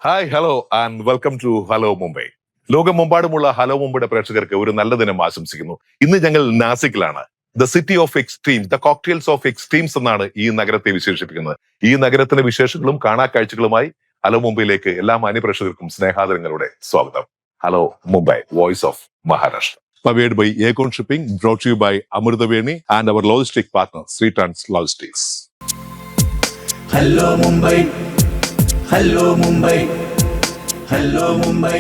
Hi hello and welcome to hello Mumbai. ലോകമെമ്പാടുമുള്ള hello മുംബൈയുടെ പ്രേക്ഷകർക്ക് ഒരു നല്ല ദിനം ആശംസിക്കുന്നു. ഇന്ന് ഞങ്ങൾ നാസിക്കിലാണ്. The city of extremes, the cocktails of extremes എന്നാണ് ഈ നഗരത്തെ വിശേഷിപ്പിക്കുന്നത്. ഈ നഗരത്തിന്റെ വിശേഷങ്ങളും കാണാക്കാഴ്ചകളുമായി ഹലോ മുംബൈയിലേക്ക് എല്ലാ മാന്യപ്രേക്ഷകർക്കും സ്നേഹാദരങ്ങളുടെ സ്വാഗതം. Hello Mumbai, voice of Maharashtra. Powered by Aircon Shipping, brought to you by Amrutaveni and our logistic partner, Sri Trans Logistics. Hello Mumbai, hello Mumbai, hello Mumbai,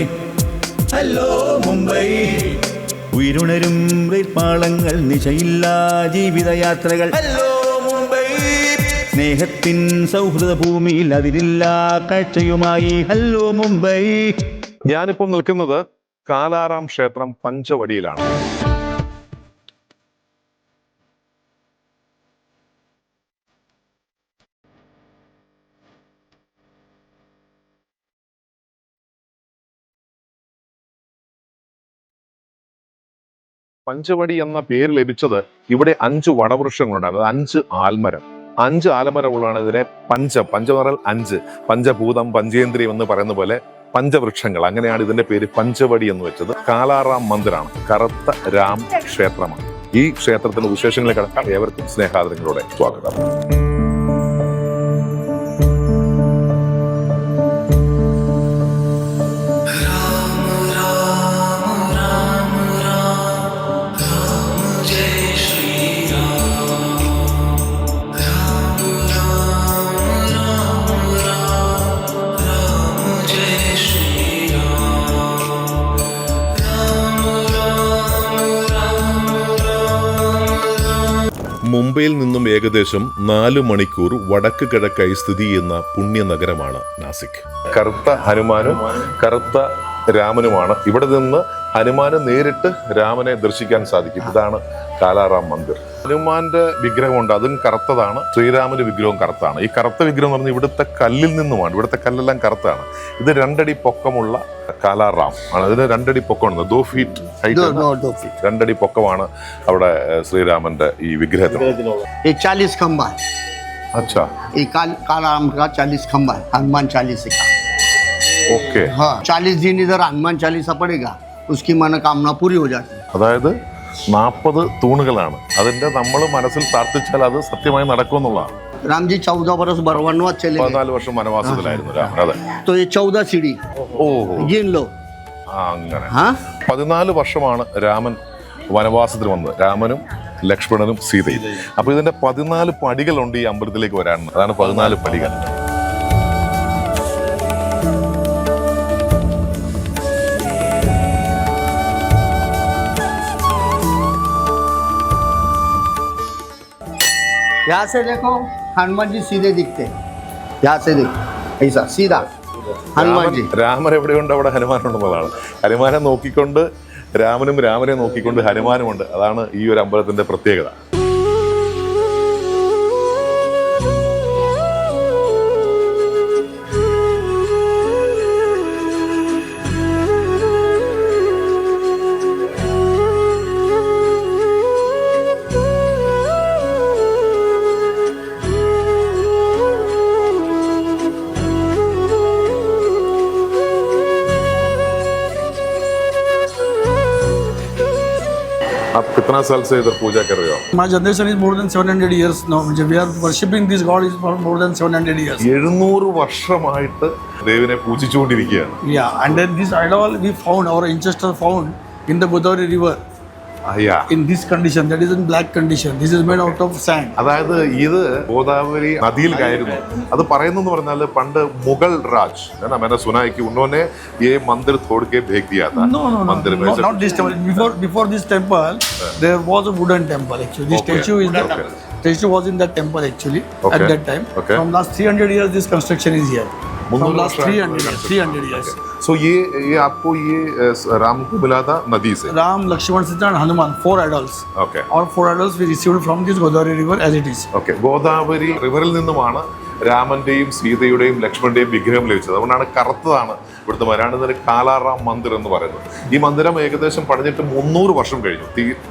hello Mumbai. ഉയരുണരും പാളങ്ങൾ നിശയില്ലാ ജീവിതയാത്രകൾ. ഹലോ മുംബൈ, സ്നേഹത്തിൻ സൗഹൃദ ഭൂമിയിൽ അതിരില്ലാ കാഴ്ചയുമായി. ഹലോ മുംബൈ. ഞാനിപ്പോൾ നിൽക്കുന്നത് കാലാറാം ക്ഷേത്രം പഞ്ചവടിയിലാണ്. പഞ്ചവടി എന്ന പേര് ലഭിച്ചത് ഇവിടെ 5 വടവൃക്ഷങ്ങളുണ്ട്. അതായത് 5 ആൽമരം. 5 ആൽമരമുള്ളതാണ് ഇതിനെ പഞ്ചം പറഞ്ഞാൽ 5, പഞ്ചഭൂതം പഞ്ചേന്ദ്രിയം എന്ന് പറയുന്ന പോലെ പഞ്ചവൃക്ഷങ്ങൾ. അങ്ങനെയാണ് ഇതിന്റെ പേര് പഞ്ചവടി എന്ന് വെച്ചത്. കാലാറാം മന്ദിറാണ്, കറുത്ത രാം ക്ഷേത്രമാണ്. ഈ ക്ഷേത്രത്തിന്റെ വിശേഷങ്ങളെ കടക്കാൻ ഏവർക്കും സ്നേഹാദരങ്ങളോടെ സ്വാഗതം. മുംബൈയിൽ നിന്നും ഏകദേശം 4 മണിക്കൂർ വടക്ക് കിഴക്കായി സ്ഥിതി ചെയ്യുന്ന പുണ്യ നഗരമാണ് നാസിക്. കറുത്ത ഹനുമാനും കറുത്ത രാമനുമാണ്. ഇവിടെ നിന്ന് ഹനുമാന് നേരിട്ട് രാമനെ ദർശിക്കാൻ സാധിക്കും. ഇതാണ് കാലാറാം മന്ദിർ. ഹനുമാന്റെ വിഗ്രഹമുണ്ട്, അതും കറുത്തതാണ്. ശ്രീരാമന്റെ വിഗ്രഹവും കറുത്താണ്. ഈ കറുത്ത വിഗ്രഹം എന്ന് പറഞ്ഞാൽ ഇവിടുത്തെ കല്ലിൽ നിന്നുമാണ്. ഇവിടുത്തെ കല്ലെല്ലാം കറുത്താണ്. ഇത് 2 അടി പൊക്കമുള്ള കാലാറാം ആണ്. ഇതിന് 2 അടി പൊക്കമാണ്, 2 ഫീറ്റ് ഹൈറ്റ്, 2 അടി പൊക്കമാണ് അവിടെ ശ്രീരാമന്റെ ഈ വിഗ്രഹത്തിന്. 40 खंबा है. अच्छा, ये कालाराम का 40 खंबा है, हनुमान चालीसा का. ओके. हाँ, 40 दिन इधर हनुमान चालीसा पड़ेगा, उसकी मनोकामना पूरी हो जाती है. അതായത് 40 തൂണുകളാണ്. അതിന്റെ നമ്മൾ മനസ്സിൽ പ്രാർത്ഥിച്ചാൽ അത് സത്യമായി നടക്കുമെന്നുള്ളതാണ്. राम जी 14 बरस वनवास चले गए. 14 വർഷം വനവാസത്തിലായിരുന്നു രാമൻ. അതെ. तो ये 14 सीढ़ी ഓ, गिन लो. അങ്ങനെ. हाँ, 14 വർഷമാണ് രാമൻ വനവാസത്തിൽ വന്നത്, രാമനും ലക്ഷ്മണനും സീതയും. അപ്പൊ ഇതിന്റെ 14 പടികളുണ്ട് ഈ അമ്പലത്തിലേക്ക് വരാൻ. അതാണ് 14 പടികൾ. यहाँ से देखो हनुमान जी सीधे दिखते हैं. यहाँ से देखो ऐसा सीधा हनुमान जी. രാമൻ എവിടെയുണ്ട് അവിടെ ഹനുമാനുണ്ടെന്നുള്ളതാണ്. ഹനുമാനെ നോക്കിക്കൊണ്ട് രാമനും രാമനെ നോക്കിക്കൊണ്ട് ഹനുമാനുമുണ്ട്. അതാണ് ഈ ഒരു അമ്പലത്തിന്റെ പ്രത്യേകത. आप कितना साल से इधर पूजा कर रहे हो? My generation is more than 700 years now. We are worshipping this God is for more than 700 years. 700 വർഷമായിട്ട് ദേവിനെ പൂജിച്ചുകൊണ്ടിരിക്കുകയാണ്. Yeah, and then this idol we found, our ancestors found in the Godavari river. In this condition, that is in black condition. This is made out of sand. അതായത് ഇത് ഗോദാവരി നദിയിൽ കയറുന്നു. അത് പറയുന്നെന്ന് പറഞ്ഞാൽ പണ്ട് മുഗൾ രാജ് मैंने सुना है कि उन्होंने ये मंदिर तोड़ के फेंक दिया था. No, मंदिर में not this temple. Before this temple, there was a wooden temple actually. This statue is the statue was in that temple actually at that time. From last 300 years, this construction is here. From last 300 years. So ये आपको ये राम को मिला था नदी से. Ram, Lakshman, Sita and Hanuman, 4 idols. Okay. All 4 idols we received from this Godavari river as it is. Okay. Godavari റിവറിൽ നിന്നുമാണ് രാമന്റെയും സീതയുടെയും ലക്ഷ്മണന്റെയും വിഗ്രഹം ലഭിച്ചത്. അതുകൊണ്ടാണ് കറുത്തതാണ് ഇവിടുത്തെ മലയാളത്തിൽ കാലാറാം മന്ദിർ എന്ന് പറയുന്നത്. ഈ മന്ദിരം ഏകദേശം പണിഞ്ഞിട്ട് 300 വർഷം കഴിഞ്ഞു.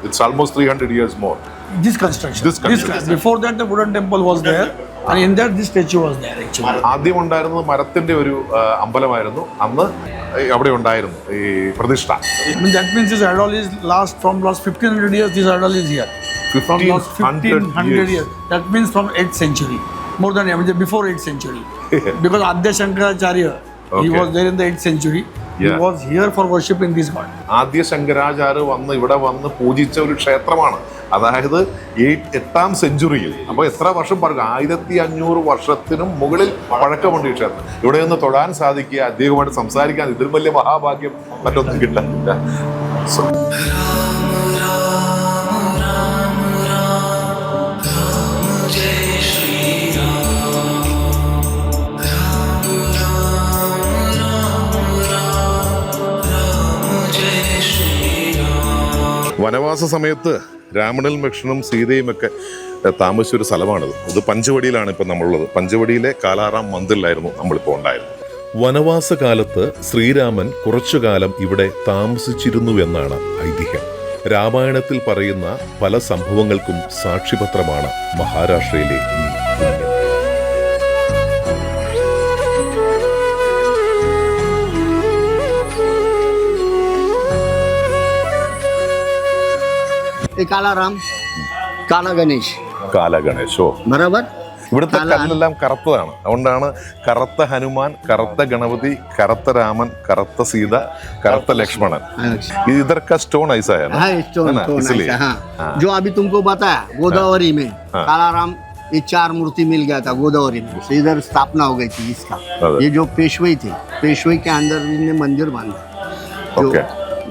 It's almost 300 years more. This construction. This construction. Before that, the wooden temple was there, and in that, this statue was there actually. ആദ്യം ഉണ്ടായിരുന്നത് മരത്തിന്റെ ഒരു അമ്പലമായിരുന്നു. അന്ന് അവിടെ ഉണ്ടായിരുന്നു ഈ പ്രതിഷ്ഠ. I mean, that means this idol is from last 1500 years. This idol is here. From last 1500 years. That means from 8th century. More than before 8th century. Because Adya Shankaracharya, he was there in the 8th century. He was here for worshiping this god. ആദ്യ ശങ്കരാചാര്യ ഇവിടെ വന്ന് പൂജിച്ച ഒരു ക്ഷേത്രമാണ്. അതായത് 8ാം സെഞ്ചുറിയിൽ. അപ്പോൾ എത്ര വർഷം പറഞ്ഞു? 1500 വർഷത്തിനും മുകളിൽ പഴക്കമുണ്ട് ഈ ക്ഷേത്രം. ഇവിടെ നിന്ന് തൊഴാൻ സാധിക്കുക, അദ്ദേഹമായിട്ട് സംസാരിക്കാൻ ഇതിൽ വലിയ മഹാഭാഗ്യം മറ്റൊന്നും കിട്ടാനില്ല. വനവാസ സമയത്ത് രാമണനും ലക്ഷ്മണനും സീതയും ഒക്കെ താമസിച്ചൊരു സ്ഥലമാണിത്. ഇത് പഞ്ചവടിയിലാണ് ഇപ്പം നമ്മളുള്ളത്. പഞ്ചവടിയിലെ കാലാറാം മന്ദിറിലായിരുന്നു നമ്മളിപ്പോൾ ഉണ്ടായിരുന്നത്. വനവാസ കാലത്ത് ശ്രീരാമൻ കുറച്ചുകാലം ഇവിടെ താമസിച്ചിരുന്നു എന്നാണ് ഐതിഹ്യം. രാമായണത്തിൽ പറയുന്ന പല സംഭവങ്ങൾക്കും സാക്ഷിപത്രമാണ് മഹാരാഷ്ട്രയിലെ ഈ പുണ്യം. कालाराम, काला गणेश, കാല ഗണേശോ. बराबर. ഇവിടുത്തെ കല്ലെല്ലാം കറുത്തതാണ്. അതുകൊണ്ടാണ് കറുത്ത ഹനുമാൻ, കറുത്ത ഗണപതി, കറുത്ത രാമൻ, കറുത്ത സീത, കറുത്ത ലക്ഷ്മണൻ. इधर का स्टोन ऐसा है ना? हाँ, स्टोन इसलिए ऐसा, हाँ। जो अभी तुमको बताया गोदावरी में कालाराम, ये 4 मूर्ति मिल गया था गोदावरी में. इधर स्थापना हो गई थी इसका. ये जो पेशवे थे, पेशवे के अंदर इन्हें मंदिर बांधा.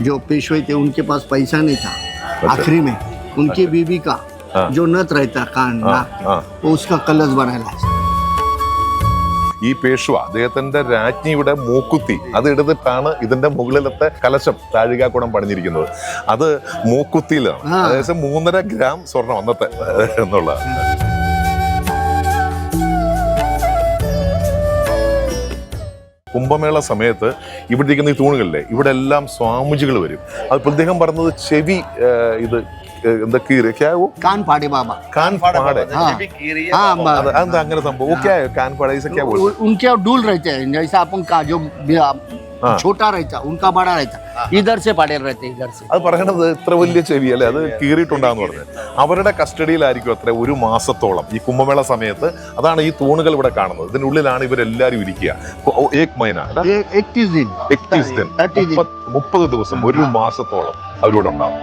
जो पेशवे थे उनके पास पैसा नहीं था. आखिरी में उनकी बीबी का जो नथ रहता कान नाक वो उसका कलश बनाया. ഈ പേഷ്വ അദ്ദേഹത്തിന്റെ രാജ്ഞിയുടെ മൂക്കുത്തി അത് എടുത്തിട്ടാണ് ഇതിന്റെ മുകളിലത്തെ കലശം താഴികാക്കുടം പണിഞ്ഞിരിക്കുന്നത്. അത് മൂക്കുത്തിയിലാണ്. ഏകദേശം 3.5 ഗ്രാം സ്വർണം അന്നത്തെ എന്നുള്ളതാണ്. കുംഭമേള സമയത്ത് ഇവിടെ ഇരിക്കുന്ന ഈ തൂണുകളിലെ ഇവിടെ എല്ലാം സ്വാമിജികൾ വരും. അത് പ്രത്യേകം പറഞ്ഞത് ചെവി ഇത് എന്താ കീറിയാവോ कानपाड़े बाबा. കാൻപാടെ അങ്ങനെ സംഭവം കാൻപാടെ उनके डूल रहते हैं जैसा अपन का जो छोटा रहता उनका बड़ा रहता इधर से पड़े रहते इधर से. അത് പറയണത് ഇത്ര വലിയ ചെവി അല്ലെ, അത് കീറിയിട്ടുണ്ടാന്ന് പറഞ്ഞത്. അവരുടെ കസ്റ്റഡിയിലായിരിക്കും അത്ര 1 മാസത്തോളം ഈ കുംഭമേള സമയത്ത്. അതാണ് ഈ തൂണുകൾ ഇവിടെ കാണുന്നത്. ഇതിനുള്ളിലാണ് ഇവരെല്ലാരും ഇരിക്കുക. 31 ദിവസം 1 മാസത്തോളം അവരിവിടെ ഉണ്ടാവും.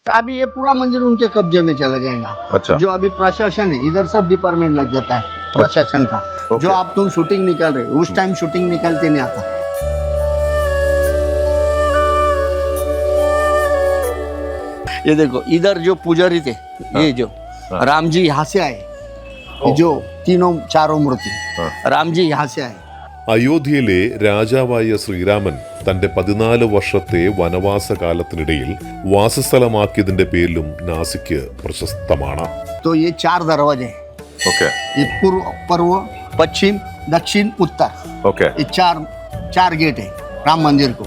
अभी ये पूरा मंदिर उनके कब्जे में चला जाएगा. अच्छा. जो अभी प्रशासन है इधर सब डिपार्टमेंट लग जाता है प्रशासन का. जो आप तुम शूटिंग निकाल रहे उस टाइम शूटिंग निकालते नहीं आता. ये देखो इधर जो पुजारी थे ये जो राम जी यहाँ से आए. जो 4 मूर्ति राम जी यहाँ से आए. അയോധ്യയിലെ രാജാവായ ശ്രീരാമൻ തന്റെ 14 വർഷത്തെ വനവാസ കാലത്തിനിടയിൽ വാസസ്ഥലമാക്കിയതിന്റെ പേരിലും നാസിക് പ്രശസ്തമാണ്. तो ये 4 दरवाजे हैं. ये पूर्व पश्चिम दक्षिण उत्तर. ये 4 गेट है राम मंदिर को.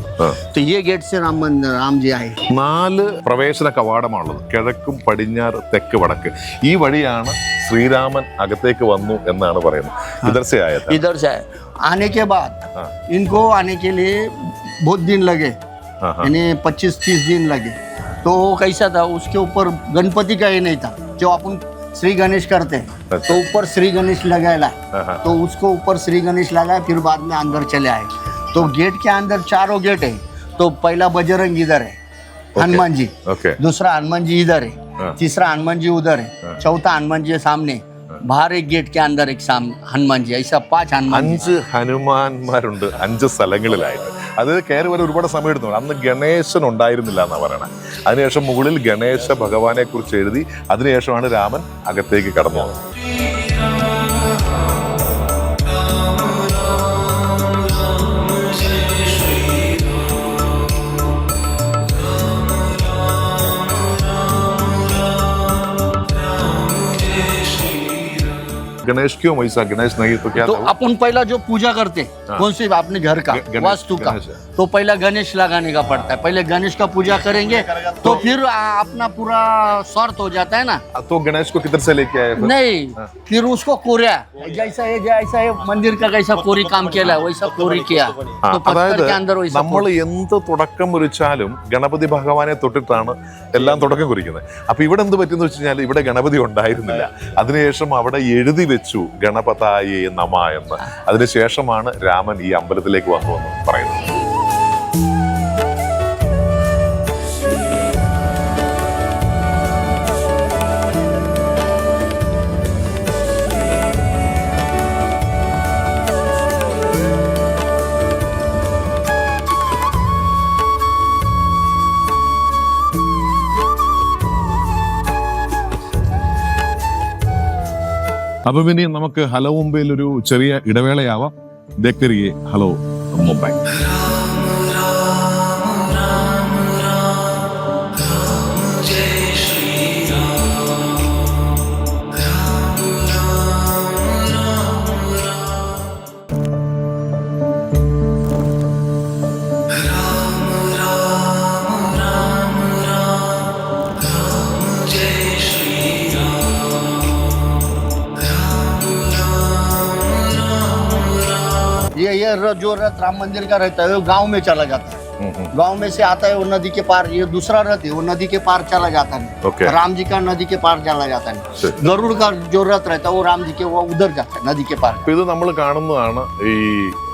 तो ये गेट से राम जी आए. 4 പ്രവേശന കവാടമാണുള്ളത്. കിഴക്കും പടിഞ്ഞാറ് തെക്ക് വടക്ക്. ഈ വഴിയാണ് ശ്രീരാമൻ അകത്തേക്ക് വന്നു എന്നാണ് പറയുന്നത്. इधर से आया. आने के बाद इनको आने के लिए बहुत दिन लगे, यानी 25-30 दिन लगे. तो कैसा था उसके ऊपर गणपति का ही नहीं था. जो अपन श्री गणेश करते हैं तो ऊपर श्री गणेश लगाया तो उसको ऊपर श्री गणेश लगाया. फिर बाद में अंदर चले आए. तो गेट के अंदर 4 गेट है. तो पहला बजरंग इधर है, हनुमान जी. दूसरा हनुमान जी इधर है. तीसरा हनुमान जी उधर है. चौथा हनुमान जी सामने. बाहर एक गेट के अंदर एक हनुमान जी. ऐसा 5 हनुमान. 5 ഹനുമാന്മാരുണ്ട് 5 സ്ഥലങ്ങളിലായിട്ട്. അത് കയറി വരെ ഒരുപാട് സമയം എടുത്തു. അന്ന് ഗണേശൻ ഉണ്ടായിരുന്നില്ല എന്നാണ് പറയണത്. അതിനുശേഷം മുകളിൽ ഗണേശ ഭഗവാനെ കുറിച്ച് എഴുതി അതിനുശേഷമാണ് രാമൻ അകത്തേക്ക് കടന്നു വന്നത്. गणेश क्यों वैसा? गणेश नहीं तो क्या तो था वो? अपन पहला जो पूजा करते हाँ। कौन सी अपने घर का गणेश- वास्तु का, गणेश है। तो पहला गणेश लगाने का पड़ता है। पहले गणेश का पूजा करेंगे तो फिर अपना पूरा शर्त हो जाता है ना। तो गणेश को किधर से लेके आए फिर? नहीं, हाँ। फिर उसको कोरिया जैसा ये मंदिर का कैसा कोरी काम किया वैसा कोरी किया, ആ, तो पत्थर അതായത് के अंदर वैसा നമ്മൾ എന്ത് തുടക്കം കുറിച്ചാലും ഗണപതി ഭഗവാനെ തൊട്ടിട്ടാണ് എല്ലാം തുടക്കം കുറിക്കുന്നത്. അപ്പൊ ഇവിടെ എന്ത് പറ്റുന്ന വെച്ച് കഴിഞ്ഞാൽ ഇവിടെ ഗണപതി ഉണ്ടായിരുന്നില്ല. അതിനുശേഷം അവിടെ എഴുതി വെച്ചു ഗണപതായേ നമ എന്ന്. അതിനുശേഷമാണ് രാമൻ ഈ അമ്പലത്തിലേക്ക് വന്നു എന്ന് പറയുന്നത്. അപ്പം ഇനി നമുക്ക് ഹലോ മുംബൈയിൽ ഒരു ചെറിയ ഇടവേളയാവാം. ദേക്കരിയെ ഹലോ മുംബൈ. ये जो रथ राम मंदिर का रहता है वो गांव में चला जाता है। गांव में से आता है वो नदी के पार, ये दूसरा रथ है वो नदी के पार चला जाता है। Okay. राम जी का नदी के पार चला जाता है। गरुड़ का जो रथ रहता है वो राम जी के वो उधर जाता है नदी के पार। അപ്പൊ ഇത് നമ്മൾ കാണുന്നതാണ് ഈ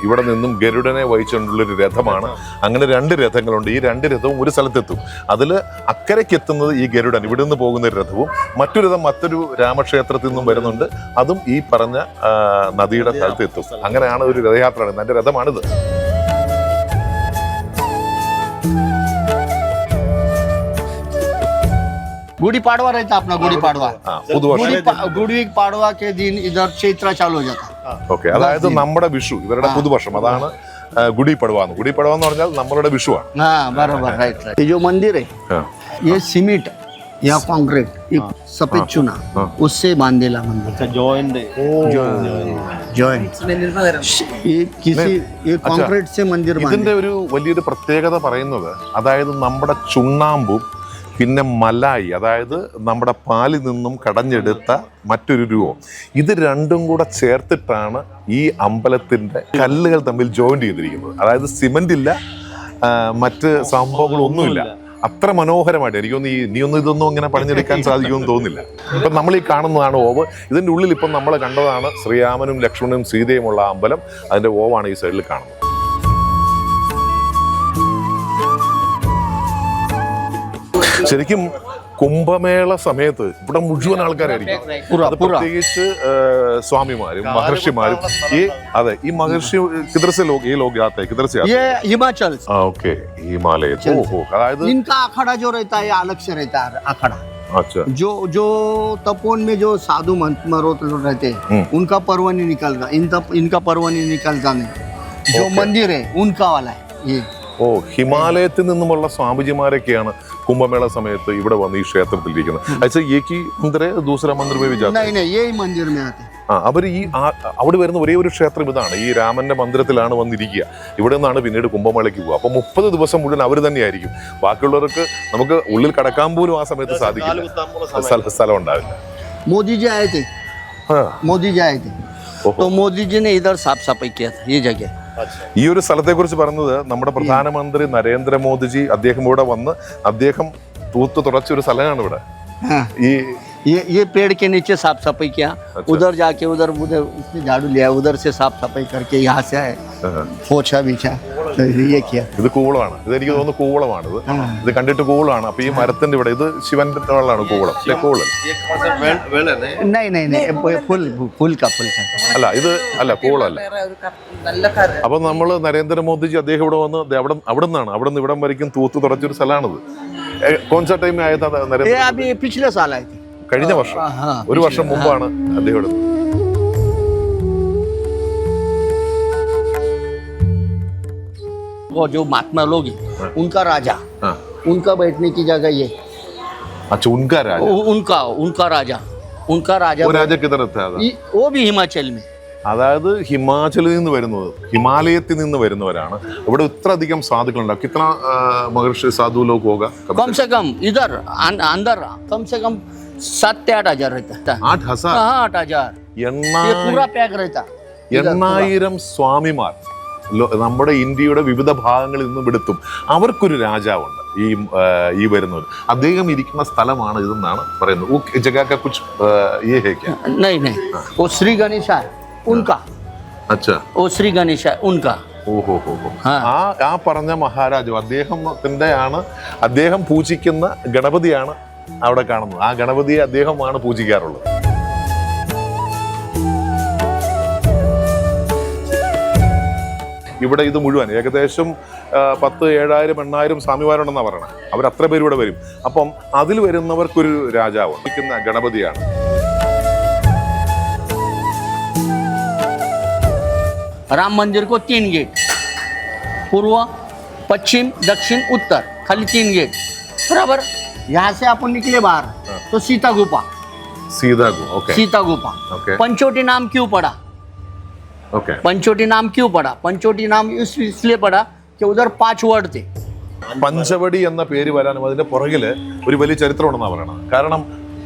ഇവിടെ നിന്നും ഗരുഡനെ വഹിച്ചുകൊണ്ടുള്ളൊരു രഥമാണ്. അങ്ങനെ 2 രഥങ്ങളുണ്ട്. ഈ 2 രഥവും ഒരു സ്ഥലത്തെത്തും. അതിൽ അക്കരയ്ക്ക് എത്തുന്നത് ഈ ഗരുഡൻ, ഇവിടെ നിന്ന് പോകുന്ന ഒരു രഥവും മറ്റൊരു രഥം മറ്റൊരു രാമക്ഷേത്രത്തിൽ നിന്നും വരുന്നുണ്ട്. അതും ഈ പറഞ്ഞ നദിയുടെ സ്ഥലത്ത് എത്തും. അങ്ങനെയാണ് ഒരു രഥയാത്ര. എന്റെ രഥമാണിത്. गुड़ी पाड़वा रहता है अपना, गुड़ी पाड़वा। പുതുവർഷം. गुड़ी पाड़वा के दिन इधर चैत्र चालू हो जाता है। ഓക്കെ, അതായത് നമ്മുടെ വിഷു, ഇവരുടെ പുതുവർഷം. അതാണ് ഗുഡി പടവ. ഗുഡി പടവ എന്ന് പറഞ്ഞാൽ നമ്മളുടെ വിഷുവാണ്. हाँ बराबर, राइट राइट। ये जो मंदिर है हाँ। ये सीमेंट या कंक्रीट, ये सफेद चूना उससे बांधेला मंदिर। जॉइंट ये किसी ये कंक्रीट से मंदिर ഇതിന്റെ बांधे। ഒരു വലിയൊരു പ്രത്യേകത പറയുന്നത്, അതായത് നമ്മുടെ ചുണ്ണാമ്പും പിന്നെ മലായി, അതായത് നമ്മുടെ പാലിൽ നിന്നും കടഞ്ഞെടുത്ത മറ്റൊരു രൂപം, ഇത് രണ്ടും കൂടെ ചേർത്തിട്ടാണ് ഈ അമ്പലത്തിന്റെ കല്ലുകൾ തമ്മിൽ ജോയിന്റ് ചെയ്തിരിക്കുന്നത്. അതായത് സിമന്റ് ഇല്ല, മറ്റ് സംഭവങ്ങളൊന്നുമില്ല. അത്ര മനോഹരമായിട്ട് എനിക്കൊന്ന് നീ ഒന്നും ഇതൊന്നും ഇങ്ങനെ പണിഞ്ഞെടുക്കാൻ സാധിക്കുമെന്ന് തോന്നുന്നില്ല. ഇപ്പം നമ്മൾ ഈ കാണുന്നതാണ് ഓവ്. ഇതിന്റെ ഉള്ളിൽ ഇപ്പം നമ്മൾ കണ്ടതാണ് ശ്രീരാമനും ലക്ഷ്മണനും സീതയുമുള്ള അമ്പലം. അതിന്റെ ഓവാണ് ഈ സൈഡിൽ കാണുന്നത്. ശരിക്കും കുംഭമേള സമയത്ത് ഇവിടെ മുഴുവൻ ആൾക്കാരായിരിക്കും. അത് പ്രത്യേകിച്ച് സ്വാമിമാരും മഹർഷിമാരും. ഈ അതെ, ഈ മഹർഷി കിതർസെ ലോക ഈ ലോക ആते हैं, किधर से आते हैं? ये हिमाचल से। ഓക്കെ, ഹിമാലയ. ഓഹോ, അതായത് इनका अखाड़ा जो रहता है अलग से रहता है अखाड़ा। अच्छा, जो तपोवन में जो साधु मरोत रहते हैं उनका पर्वनी निकलता, इनका पर्वनी निकलता नहीं। जो Okay. मंदिर है उनका वाला है ये। ഓ, ഹിമാലയത്തിൽ നിന്നുമുള്ള സ്വാമിജിമാരൊക്കെയാണ് കുംഭമേള സമയത്ത് ഇവിടെ വന്ന് ഈ ക്ഷേത്രത്തിൽ ഇരിക്കുന്നത്. അച്ഛാ ഏകി മന്ദിരെ ദൂസര മന്ദിർ പോയി വിചാരിച്ചു. नहीं नहीं, यही मंदिर में आते हैं। അവർ ഈ അവിടെ വരുന്ന ഒരേ ഒരു ക്ഷേത്രം ഇതാണ്. ഈ രാമന്റെ മന്ദിരത്തിലാണ് വന്നിരിക്കുക. ഇവിടെ നിന്നാണ് പിന്നീട് കുംഭമേളയ്ക്ക് പോകുക. അപ്പൊ 30 ദിവസം മുഴുവൻ അവർ തന്നെയായിരിക്കും. ബാക്കിയുള്ളവർക്ക് നമുക്ക് ഉള്ളിൽ കടക്കാൻ പോലും ആ സമയത്ത് സാധിക്കില്ല, സ്ഥലം ഉണ്ടാവില്ല. मोदी जी आए थे, हाँ। मोदी जी आए थे, ओहो। तो मोदी जी ने इधर साफ सफाई किया था ये जगह। ഈ ഒരു സ്ഥലത്തെ കുറിച്ച് പറഞ്ഞത് നമ്മുടെ പ്രധാനമന്ത്രി നരേന്ദ്രമോദിജി, അദ്ദേഹം ഇവിടെ വന്ന് അദ്ദേഹം തൂത്ത് തുടച്ച ഒരു സ്ഥലമാണ് ഇവിടെ. हाँ। ഈ ये पेड़ के नीचे साफ सफाई किया। अच्छा। उधर जाके उधर उसने झाड़ू लिया, उधर से साफ सफाई करके यहाँ से आए, पोछा बिछा, तो ये किया। ഇത് കൂവളമാണ്. ഇത് എനിക്ക് തോന്നുന്നു കൂവളമാണ്. ഇത് കണ്ടിട്ട് കൂവളമാണ്. അപ്പൊ ഈ മരത്തിന്റെ ഇവിടെ ഇത് ശിവന്റെ വെള്ളമാണ് കൂവളം. കൂവളൻ नहीं नहीं नहीं, फूल का അല്ല, ഇത് അല്ല, കൂവളല്ല. അപ്പൊ നമ്മള് നരേന്ദ്രമോദിജി അദ്ദേഹം ഇവിടെ വന്ന് അവിടെ നിന്ന് ഇവിടം വരയ്ക്കും തൂത്ത് തുടച്ചൊരു സ്ഥലമാണിത്. കോൺസ ടൈം ആയത് നരേന്ദ്ര ये अभी पिछले साल आए थे। കഴിഞ്ഞ വർഷം, हाँ, ഒരു വർഷം മുമ്പാണ് അദ്ദേഹം ഇവിടെ. वो जो महात्मा लोग हैं उनका राजा, हाँ। उनका बैठने की जगह ये, अच्छा, उनका राजा. उनका राजा उनका राजा वो राजा किधर था वो भी हिमाचल में। അതായത് ഹിമാചലിൽ നിന്ന് വരുന്നത്, ഹിമാലയത്തിൽ നിന്ന് വരുന്നവരാണ്. ഇവിടെ ഇത്ര അധികം സാധുക്കളുണ്ടാവും. കിത്ര മഹർഷി സാധു ലോഗ് ഹോഗ? कम से कम इधर अंदर कम से कम 7 से 8 हजार रहता था। 8,000 हाँ 8 हजार, ये पूरा पैक रहता। 8,000 സ്വാമിമാർ നമ്മുടെ ഇന്ത്യയുടെ വിവിധ ഭാഗങ്ങളിൽ നിന്ന് വിടുത്തും. അവർക്കൊരു രാജാവുണ്ട് ഈ വരുന്നത്. അദ്ദേഹം ഇരിക്കുന്ന സ്ഥലമാണ് ഇതെന്നാണ് പറയുന്നത്. नहीं नहीं, वो श्री गणेश है उनका। अच्छा, वो श्री गणेश है उनका। ഓഹോ. ആ പറഞ്ഞ മഹാരാജു അദ്ദേഹം പൂജിക്കുന്ന ഗണപതിയാണ് അവിടെ കാണുന്നത്. ആ ഗണപതിയെ അദ്ദേഹമാണ് പൂജിക്കാറുള്ളത്. ഇവിടെ ഇത് മുഴുവൻ ഏകദേശം 10, 7,000, 8,000 സ്വാമിമാരുണ്ടെന്നാണ് പറയണത്. അവരത്ര പേര് ഇവിടെ വരും. അപ്പം അതിൽ വരുന്നവർക്കൊരു രാജാവ് ഇരിക്കുന്ന ഗണപതിയാണ്. राम मंदिर को 3 गेट, पूर्व, पश्चिम, दक्षिण, उत्तर, खाली 3 गेट बराबर। यहाँ से अपन निकले बाहर तो सीता गुफा। सीता गुफा। पंचोटी नाम क्यों पड़ा? पंचोटी नाम क्यों पड़ा? पंचोटी नाम इसलिए पड़ा कि उधर 5 वर्ड थे। പഞ്ചവടി എന്ന പേര് വരാനും അതിന്റെ പുറകില് ഒരു വലിയ ചരിത്രമുണ്ടെന്നാണ് പറയുന്നത്. കാരണം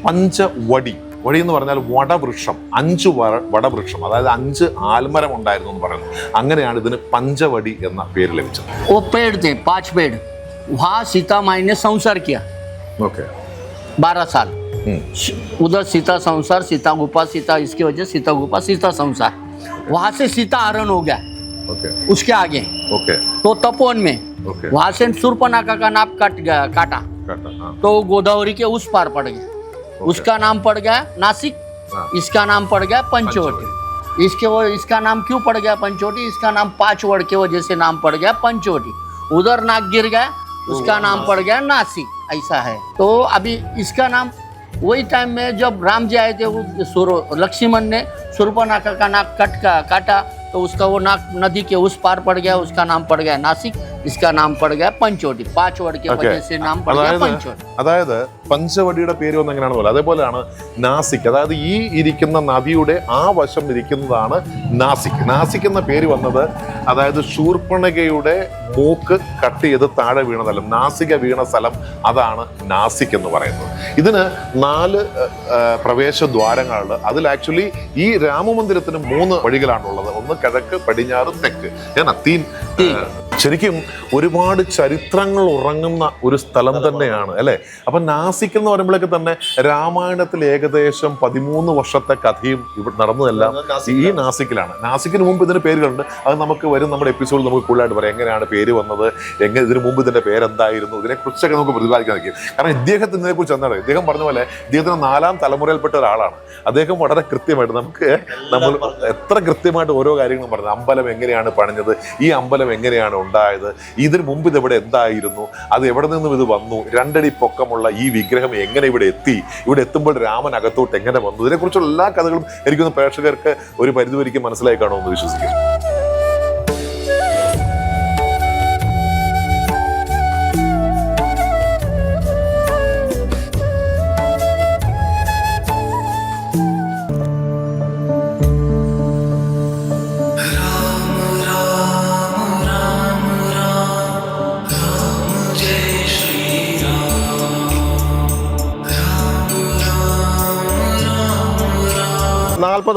പഞ്ചവടി, വടി എന്ന് പറഞ്ഞാൽ വടവൃക്ഷം, 5 വടവൃക്ഷം, അതായത് 5 ആൽമരം ഉണ്ടായിരുന്നു എന്ന് പറയുന്നു. അങ്ങനെയാണ് ഇതിന് പഞ്ചവടി എന്ന പേര് ലഭിച്ചത്. वो पेड़ थे 5 पेड़, वहाँ सीता माई ने संसार किया 12 साल। उधर सीता संसार, सीता गुफा, सीता इसकी वजह सीता गुफा, सीता संसार। वहां से सीता हरण हो गया। उसके आगे तो तपोवन में वहां से शूर्पणखा का नाम काटा तो गोदावरी के उस पार पड़ गया। उसका नाम पड़ गया नासिक, इसका नाम पड़ गया पंचवटी। इसका नाम क्यों पड़ गया पंचवटी? इसका नाम 5 वर्ड के वजह से नाम पड़ गया पंचवटी। उधर नाक गिर गया, उसका नाम पड़ गया नासिक। ऐसा है। तो अभी इसका नाम वही टाइम में जब राम जी आए थे, लक्ष्मण ने शूर्पणखा का नाक काटा तो उसका वो नाक नदी के उस पार पड़ गया। उसका नाम पड़ गया नासिक, इसका नाम पड़ गया पंचवटी। 5 वर्ड के वजह से नाम पड़ गया पंचवटी। അതായത് പഞ്ചവടിയുടെ പേര് വന്ന് എങ്ങനെയാണ് പോലെ അതേപോലെയാണ് നാസിക്. അതായത് ഈ ഇരിക്കുന്ന നദിയുടെ ആ വശം ഇരിക്കുന്നതാണ് നാസിക്. നാസിക് എന്ന പേര് വന്നത് അതായത് ശൂർപ്പണഖയുടെ മൂക്ക് കട്ട് ചെയ്ത് താഴെ വീണ സ്ഥലം, നാസിക വീണ സ്ഥലം, അതാണ് നാസിക് എന്ന് പറയുന്നത്. ഇതിന് 4 പ്രവേശ ദ്വാരങ്ങളുണ്ട്. അതിൽ ആക്ച്വലി ഈ രാമമന്ദിരത്തിന് 3 വഴികളാണുള്ളത്. ഒന്ന് കിഴക്ക്, പടിഞ്ഞാറ്, തെക്ക്. ശരിക്കും ഒരുപാട് ചരിത്രങ്ങൾ ഉറങ്ങുന്ന ഒരു സ്ഥലം തന്നെയാണ് അല്ലെ. അപ്പൊ നാസിക് എന്ന് പറയുമ്പോഴേക്ക് തന്നെ രാമായണത്തിൽ ഏകദേശം 13 വർഷത്തെ കഥയും ഇവിടെ നടന്നതെല്ലാം ഈ നാസിക്കിലാണ്. നാസിക്കിന് മുമ്പ് ഇതിന് പേരുകളുണ്ട്. അത് നമുക്ക് വരും നമ്മുടെ എപ്പിസോഡിൽ നമുക്ക് കൂടുതലായിട്ട് പറയാം. എങ്ങനെയാണ് പേര് വന്നത്, ഇതിനു മുമ്പ് ഇതിന്റെ പേരെന്തായിരുന്നു, ഇതിനെക്കുറിച്ചൊക്കെ നമുക്ക് പ്രതിപാദിക്കാൻ കഴിയും. കാരണം ഇദ്ദേഹത്തിന് ഇതിനെക്കുറിച്ച് എന്താണ്, ഇദ്ദേഹം പറഞ്ഞ പോലെ ഇദ്ദേഹത്തിന് 4ാം തലമുറയിൽപ്പെട്ട ഒരാളാണ്. അദ്ദേഹം വളരെ കൃത്യമായിട്ട് നമ്മൾ എത്ര കൃത്യമായിട്ട് ഓരോ കാര്യങ്ങളും പറഞ്ഞത്. അമ്പലം എങ്ങനെയാണ് പണിഞ്ഞത്, ഈ അമ്പലം എങ്ങനെയാണ് ഉണ്ടായത്, ഇതിന് മുമ്പ് ഇതെവിടെ എന്തായിരുന്നു, അത് എവിടെ നിന്നും ഇത് വന്നു, 2 അടി പൊക്കമുള്ള ഈ വിഗ്രഹം എങ്ങനെ ഇവിടെ എത്തി, ഇവിടെ എത്തുമ്പോൾ രാമൻ അകത്തോട്ട് എങ്ങനെ വന്നു, ഇതിനെക്കുറിച്ചുള്ള എല്ലാ കഥകളും എനിക്കൊന്ന് പ്രേക്ഷകർക്ക് ഒരു പരിധിവരെയും മനസ്സിലായി കാണുമെന്ന് വിശ്വസിക്കുന്നു.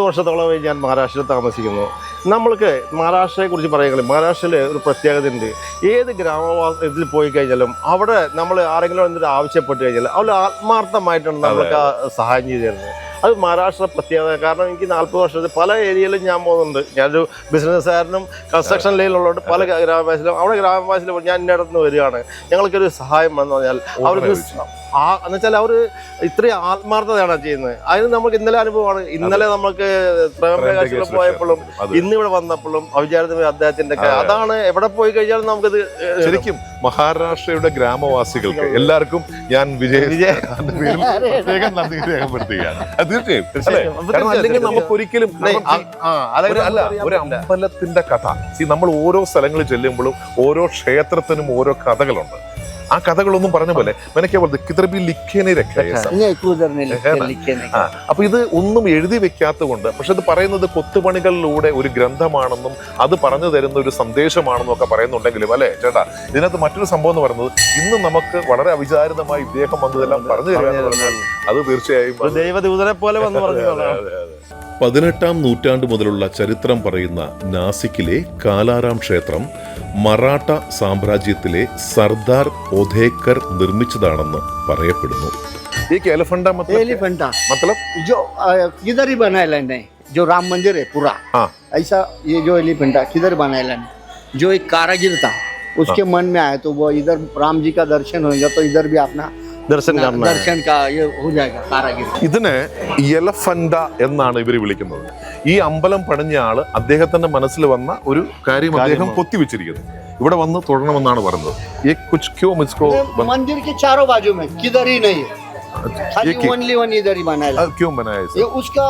വർഷത്തോളമായി ഞാൻ മഹാരാഷ്ട്രയിൽ താമസിക്കുന്നു. നമ്മൾക്ക് മഹാരാഷ്ട്രയെക്കുറിച്ച് പറയുകയാണെങ്കിൽ മഹാരാഷ്ട്രയിൽ ഒരു പ്രത്യേകത ഉണ്ട്. ഏത് ഗ്രാമവാസത്തിൽ പോയി കഴിഞ്ഞാലും അവിടെ നമ്മൾ ആരെങ്കിലും എന്തൊരു ആവശ്യപ്പെട്ട് കഴിഞ്ഞാൽ അവർ ആത്മാർത്ഥമായിട്ടാണ് നമ്മൾക്ക് സഹായം ചെയ്തു തരുന്നത്. അത് മഹാരാഷ്ട്ര പ്രത്യേകത. കാരണം എനിക്ക് 40 വർഷത്തിൽ പല ഏരിയയിലും ഞാൻ പോകുന്നുണ്ട്. ഞാനൊരു ബിസിനസ്സുകാരനും കൺസ്ട്രക്ഷൻ ലൈനിലുള്ളതുകൊണ്ട് പല ഗ്രാമവാസിലും അവിടെ ഗ്രാമവാസിലും ഞാൻ ഇന്നടത്ത് നിന്ന് വരികയാണ്, ഞങ്ങൾക്കൊരു സഹായം എന്ന് പറഞ്ഞാൽ അവർക്ക് എന്നുവെച്ചാൽ അവർ ഇത്രയും ആത്മാർത്ഥതയാണ് ചെയ്യുന്നത്. അതിന് നമുക്ക് ഇന്നലെ അനുഭവമാണ്. ഇന്നലെ നമുക്ക് പ്രേമപ്രകാശിൽ പോയപ്പോഴും ഇന്നിവിടെ വന്നപ്പോഴും അവിചാരിതമായ അദ്ദേഹത്തിന്റെ അതാണ്. എവിടെ പോയി കഴിഞ്ഞാലും നമുക്കത് ശരിക്കും മഹാരാഷ്ട്രയുടെ ഗ്രാമവാസികൾക്ക് എല്ലാവർക്കും ഞാൻ പ്രത്യേകം നന്ദി രേഖപ്പെടുത്തുകയാണ്. തീർച്ചയായും. അല്ലെങ്കിൽ നമുക്ക് ഒരിക്കലും ഒരു അമ്പലത്തിന്റെ കഥ, നമ്മൾ ഓരോ സ്ഥലങ്ങളിൽ ചെല്ലുമ്പോഴും ഓരോ ക്ഷേത്രത്തിനും ഓരോ കഥകളുണ്ട്. ആ കഥകളൊന്നും പറഞ്ഞ പോലെ മെനക്കെ പോലെ കിതർബി ലിഖേനെ രഖാ യേ സബ്. नहीं उधर नहीं लिखे नहीं ആ, അപ്പൊ ഇത് ഒന്നും എഴുതി വെക്കാത്തതുകൊണ്ട്, പക്ഷെ ഇത് പറയുന്നത് കൊത്തുപണികളിലൂടെ ഒരു ഗ്രന്ഥമാണെന്നും അത് പറഞ്ഞു തരുന്ന ഒരു സന്ദേശമാണെന്നും ഒക്കെ പറയുന്നുണ്ടെങ്കിലും അല്ലെ ചേട്ടാ, ഇതിനകത്ത് മറ്റൊരു സംഭവം എന്ന് പറയുന്നത് ഇന്ന് നമുക്ക് വളരെ അവിചാരിതമായി ഇദ്ദേഹം വന്നതെല്ലാം പറഞ്ഞു തരിക എന്ന് പറഞ്ഞാൽ അത് തീർച്ചയായും ഒരു ദൈവദൂതനെ പോലെ വന്ന് പറഞ്ഞു. 18-ാം നൂറ്റാണ്ട് മുതലുള്ള ചരിത്രം പറയുന്ന നാസിക്കിലെ കാലാറാം ക്ഷേത്രം മറാഠ സാമ്രാജ്യത്തിലെ സർദാർ ഒധേക്കർ നിർമ്മിച്ചതാണെന്ന് പറയപ്പെടുന്നു. ഈ എലിഫന്റ एलिफेंटा मतलब जो किधर ही बनाया है जो राम मंदिर है पूरा, हाँ। ऐसा ये जो एलिफेंटा किधर बनाया है, जो एक कारागिर था उसके मन में आया तो वो इधर राम जी का दर्शन होगा तो इधर भी अपना ദർശൻ കാണണം. दर्शन का ये हो जाएगा कारागिर. ഇതിനെ എലഫന്റ എന്നാണ് ഇവർ വിളിക്കുന്നത്. ഈ അമ്പലം പണിഞ്ഞ ആള് അദ്ദേഹത്തിന്റെ മനസ്സിൽ വന്ന ഒരു കാര്യം അദ്ദേഹം കൊത്തിവെച്ചിരിക്കുന്നു. ഇവിടെ വന്ന് തൊഴണമെന്നാണ് പറയുന്നത്. ये कुछ क्यों मुझको मंदिर के चारों बाजू में किधर ही नहीं है, खाली ये ओनली वन इधर ही बनाया है. क्यों बनाया इसे? ये उसका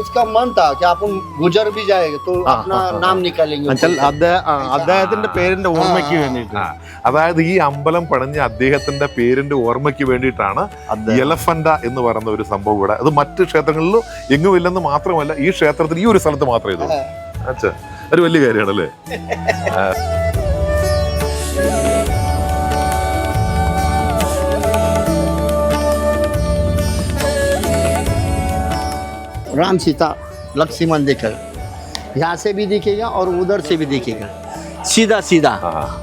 इसका मन था कि अपन गुजर भी जाएगा तो अपना नाम निकालेंगे. എന്നുവെച്ചാൽ അദ്ദേഹത്തിന്റെ പേരിന്റെ ഓർമ്മയ്ക്ക് വേണ്ടിയിട്ട്. ആ, അതായത് ഈ അമ്പലം പണിഞ്ഞ അദ്ദേഹത്തിന്റെ പേരിന്റെ ഓർമ്മയ്ക്ക് വേണ്ടിയിട്ടാണ് എലഫന്റ എന്ന് പറയുന്ന ഒരു സംഭവം ഇവിടെ. അത് മറ്റ് ക്ഷേത്രങ്ങളിലും എങ്ങും ഇല്ലെന്ന് മാത്രമല്ല, ഈ ക്ഷേത്രത്തിൽ ഈ ഒരു സ്ഥലത്ത് മാത്രമേ ഇതുള്ളൂ. അച്ഛാ, ഒരു വലിയ കാര്യമാണല്ലേ. राम सीता लक्ष्मण देखकर यहाँ से भी दिखेगा और उधर से भी दिखेगा, सीधा सीधा.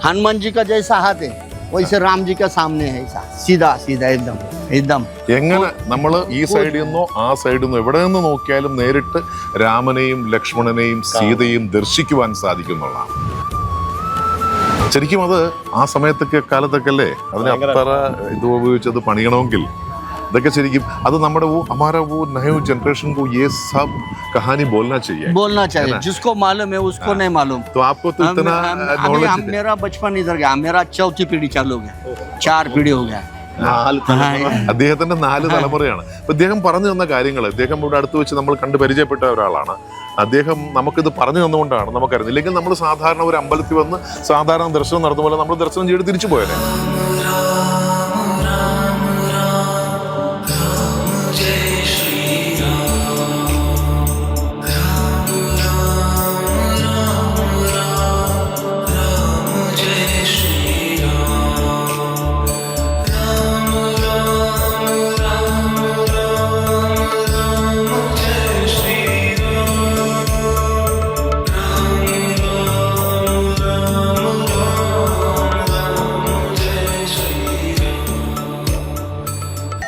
हनुमान जी का जैसा हाथ है वैसे राम जी का सामने है, ऐसा सीधा सीधा एकदम एकदम. എങ്ങനെ നമ്മൾ ഈ സൈഡിൽ നിന്നോ ആ സൈഡിൽ നിന്നോ എവിടെ നിന്ന് നോക്കിയാലും നേരിട്ട് രാമനെയും ലക്ഷ്മണനെയും സീതയും ദർശിക്കുവാൻ സാധിക്കുന്നുള്ളതാണ്. ശരിക്കും അത് ആ സമയത്തൊക്കെ കാലത്തൊക്കെ അല്ലേ അതിന് അത്ര ഇത് ഉപയോഗിച്ചത് പണിയണമെങ്കിൽ ഇതൊക്കെ ശരിക്കും അത് നമ്മുടെ हमारा वो नए जनरेशन को ये सब कहानी बोलना चाहिए. बोलना चाहिए, जिसको मालूम है उसको नहीं मालूम. तो आपको तो इतना नॉलेज मेरा बचपन इधर गया, मेरा चौथी पीढ़ी चालू हो गया, 4 पीढ़ी हो गया. അദ്ദേഹത്തിന്റെ 4 തലമുറയാണ്. അപ്പൊ ഇദ്ദേഹം പറഞ്ഞു തന്ന കാര്യങ്ങൾ ഇദ്ദേഹം ഇവിടെ അടുത്ത് വെച്ച് നമ്മൾ കണ്ട് പരിചയപ്പെട്ട ഒരാളാണ്. അദ്ദേഹം നമുക്കിത് പറഞ്ഞു തന്നുകൊണ്ടാണ് നമുക്കറിയുന്നത്. ഇല്ലെങ്കിൽ നമ്മൾ സാധാരണ ഒരു അമ്പലത്തിൽ വന്ന് സാധാരണ ദർശനം നടത്തുന്ന പോലെ നമ്മൾ ദർശനം ചെയ്ത് തിരിച്ചു പോയത്.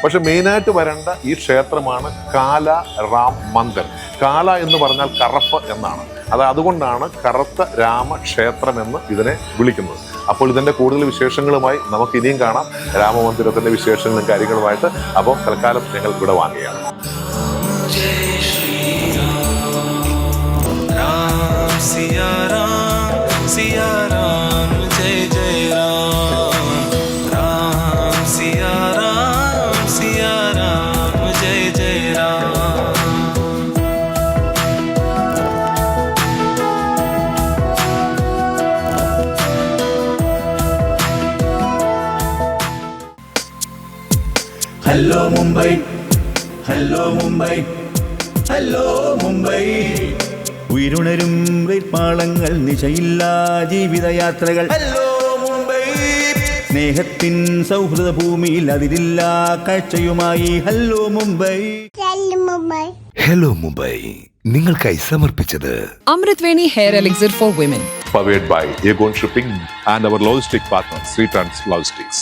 പക്ഷെ മെയിനായിട്ട് വരേണ്ട ഈ ക്ഷേത്രമാണ് കാല റാം മന്ദിർ. കാല എന്ന് പറഞ്ഞാൽ കറുപ്പ് എന്നാണ്. അതുകൊണ്ടാണ് കറുത്ത രാമക്ഷേത്രം എന്ന് ഇതിനെ വിളിക്കുന്നത്. അപ്പോൾ ഇതിന്റെ കൂടുതൽ വിശേഷങ്ങളുമായി നമുക്ക് ഇനിയും കാണാം, രാമമന്ദിരത്തിന്റെ വിശേഷങ്ങളും കാര്യങ്ങളുമായിട്ട്. അപ്പോൾ തൽക്കാലം ഞങ്ങൾ ഇവിടെ വാങ്ങുകയാണ്. सिया राम जय जय राम, राम सिया राम जय जय Ram. Hello Mumbai, hello Mumbai, hello Mumbai. ഉയരുണരും റെയിൽപാളങ്ങൾ, നിശയില്ലാ ജീവിതയാത്രകൾ. हेलो मुंबई, സ്നേഹത്തിൻ സൗഹൃദ ഭൂമിയിൽ അതിരില്ല കാഴ്ചയുമായി. ഹലോ മുംബൈ. ഹലോ മുംബൈ നിങ്ങൾക്കായി സമർപ്പിച്ചത് Amritveni hair elixir for women. Powered by Aegon Shipping and our logistic partner, Sri Trans Logistics.